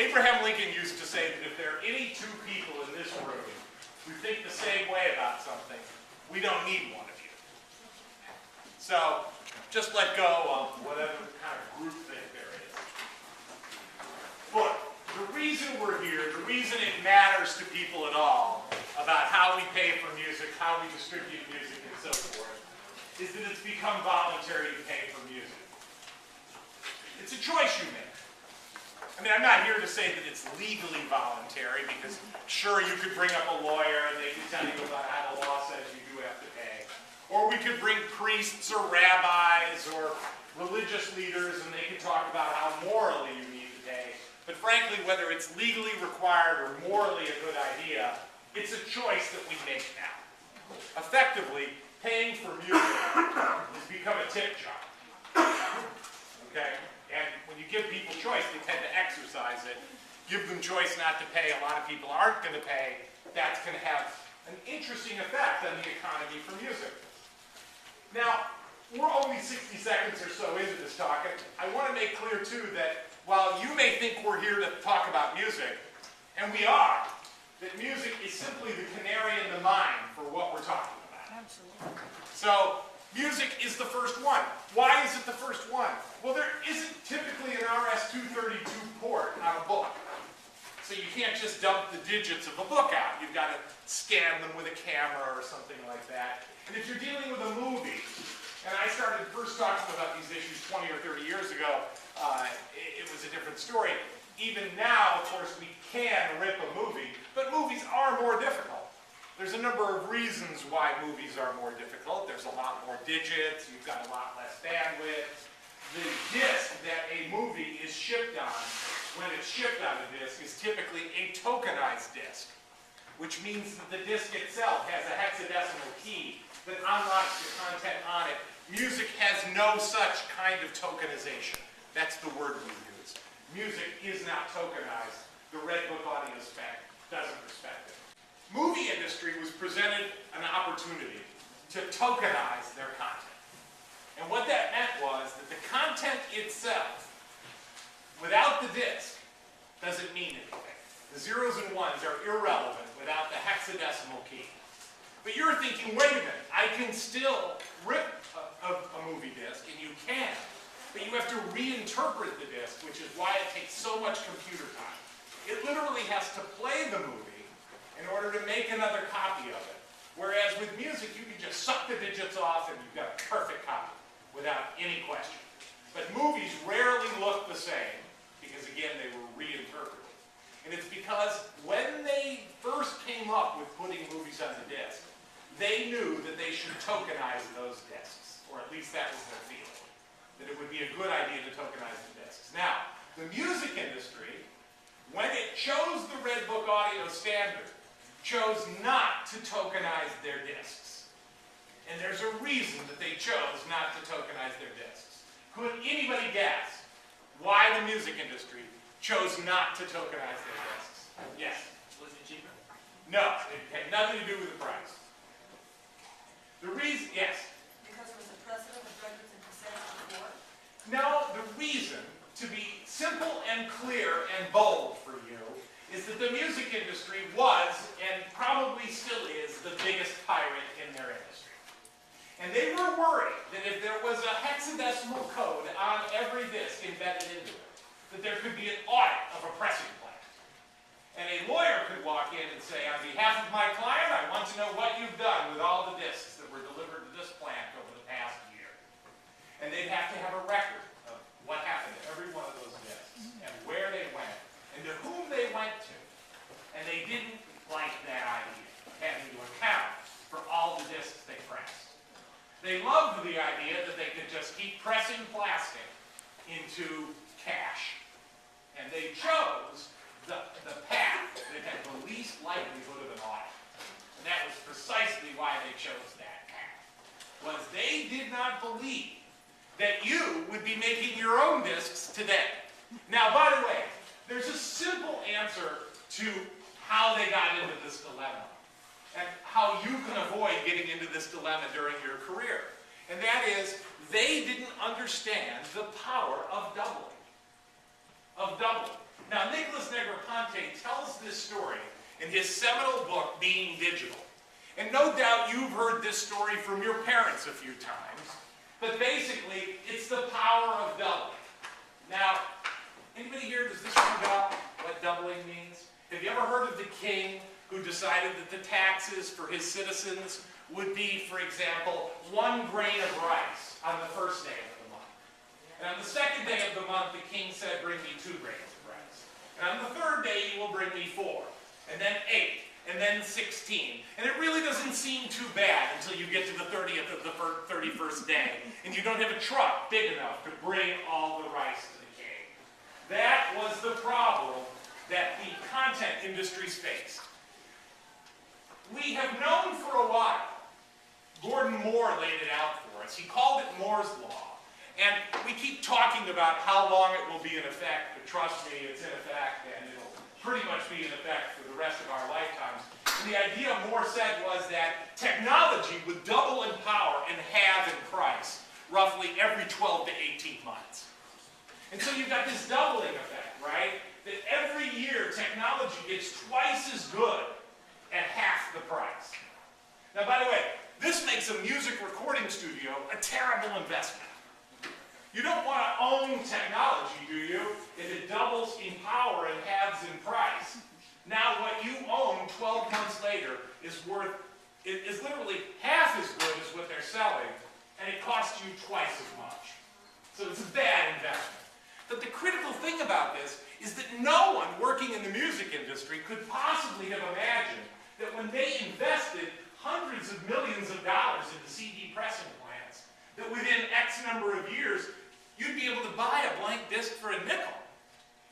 Abraham Lincoln used to say that if there are any two people in this room who think the same way about something, we don't need one of you. So just let go of whatever kind of groupthink there is. But the reason we're here, the reason it matters to people at all about how we pay for music, how we distribute music, and so forth, is that it's become voluntary to pay for music. It's a choice you make. I mean, I'm not here to say that it's legally voluntary, because sure, you could bring up a lawyer and they could tell you about how the law says you do have to pay. Or we could bring priests or rabbis or religious leaders and they could talk about how morally you need to pay. But frankly, whether it's legally required or morally a good idea, it's a choice that we make now. Effectively, paying for music has become a tip jar. Okay? And when you give people choice, they tend to exercise it. Give them choice not to pay. A lot of people aren't going to pay. That's going to have an interesting effect on the economy for music. Now, we're only 60 seconds or so into this talk, and I want to make clear, too, that while you may think we're here to talk about music, and we are, that music is simply the canary in the mine for what we're talking about. Absolutely. So, music is the first one. Why is it the first one? Well, there isn't typically an RS-232 port on a book. So you can't just dump the digits of a book out. You've got to scan them with a camera or something like that. And if you're dealing with a movie, and I started first talking about these issues 20 or 30 years ago, it was a different story. Even now, of course, we can rip a movie, but movies are more difficult. There's a number of reasons why movies are more difficult. There's a lot more digits. You've got a lot less bandwidth. The disc that a movie is shipped on, when it's shipped on a disc, is typically a tokenized disc, which means that the disc itself has a hexadecimal key that unlocks the content on it. Music has no such kind of tokenization. That's the word we use. Music is not tokenized. The Red Book audio spec doesn't respect it. Movie industry was presented an opportunity to tokenize their content. And what that meant was that the content itself, without the disc, doesn't mean anything. The zeros and ones are irrelevant without the hexadecimal key. But you're thinking, wait a minute, I can still rip a movie disc, and you can, but you have to reinterpret the disc, which is why it takes so much computer time. It literally has to play the movie in order to make another copy of it. Whereas with music, you can just suck the digits off and you've got a perfect copy without any question. But movies rarely look the same because, again, they were reinterpreted. And it's because when they first came up with putting movies on the disc, they knew that they should tokenize those discs, or at least that was their feeling, that it would be a good idea to tokenize the discs. Now, the music industry, when it chose the Red Book audio standard, chose not to tokenize their discs. And there's a reason that they chose not to tokenize their discs. Could anybody guess why the music industry chose not to tokenize their discs? Yes? Was it cheaper? No, it had nothing to do with the price. The reason, yes? Because it was a precedent of records and cassettes before? No, the reason, to be simple and clear and bold for you, is that the music industry was, and probably still is, the biggest pirate in their industry. And they were worried that if there was a hexadecimal code on every disc embedded into it, that there could be an audit of a pressing plant. And a lawyer could walk in and say, on behalf of my client, I want to know what you've done with all the discs that were delivered to this plant over the past year. And they'd have to have a record of what happened to every one of those discs, and where they went, and to whom they went to. And they didn't like that idea, having to account for all the discs they pressed. They loved the idea that they could just keep pressing plastic into cash. And they chose the path that had the least likelihood of an audit. And that was precisely why they chose that path. Was they did not believe that you would be making your own discs today. Now, by the way, there's a simple answer to how they got into this dilemma and how you can avoid getting into this dilemma during your career. And that is, they didn't understand the power of doubling. of doubling. Now, Nicholas Negroponte tells this story in his seminal book, Being Digital. And no doubt you've heard this story from your parents a few times, but basically, it's the power of doubling. Now, anybody here, does this ring a bell, what doubling means? Have you ever heard of the king who decided that the taxes for his citizens would be, for example, 1 grain of rice on the first day of the month? And on the second day of the month, the king said, bring me 2 grains of rice. And on the third day, you will bring me 4, and then 8, and then 16. And it really doesn't seem too bad until you get to the 30th of the 31st day, and you don't have a truck big enough to bring all the rice to the king. That was the problem that the content industries faced. We have known for a while, Gordon Moore laid it out for us. He called it Moore's Law. And we keep talking about how long it will be in effect, but trust me, it's in effect, and it'll pretty much be in effect for the rest of our lifetimes. And the idea Moore said was that technology would double in power and halve in price roughly every 12 to 18 months. And so you've got this doubling effect, right? That every year technology gets twice as good at half the price. Now, by the way, this makes a music recording studio a terrible investment. You don't want to own technology, do you? If it doubles in power and halves in price. Now what you own 12 months later is literally half as good as what they're selling, and it costs you twice as much. So it's a bad investment. But the critical thing about this is that no one working in the music industry could possibly have imagined that when they invested hundreds of millions of dollars into CD pressing plants, that within X number of years, you'd be able to buy a blank disc for a nickel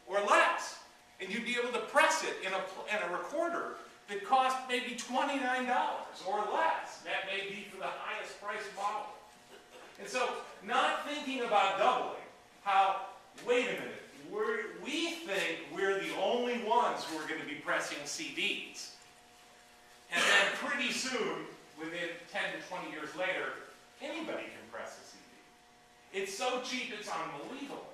or less. And you'd be able to press it in a recorder that cost maybe $29 or less. That may be for the highest priced model. And so, not thinking about doubling, how, wait a minute, we think we're the only ones who are going to be pressing CDs. And then pretty soon, within 10 to 20 years later, anybody can press a CD. It's so cheap, it's unbelievable.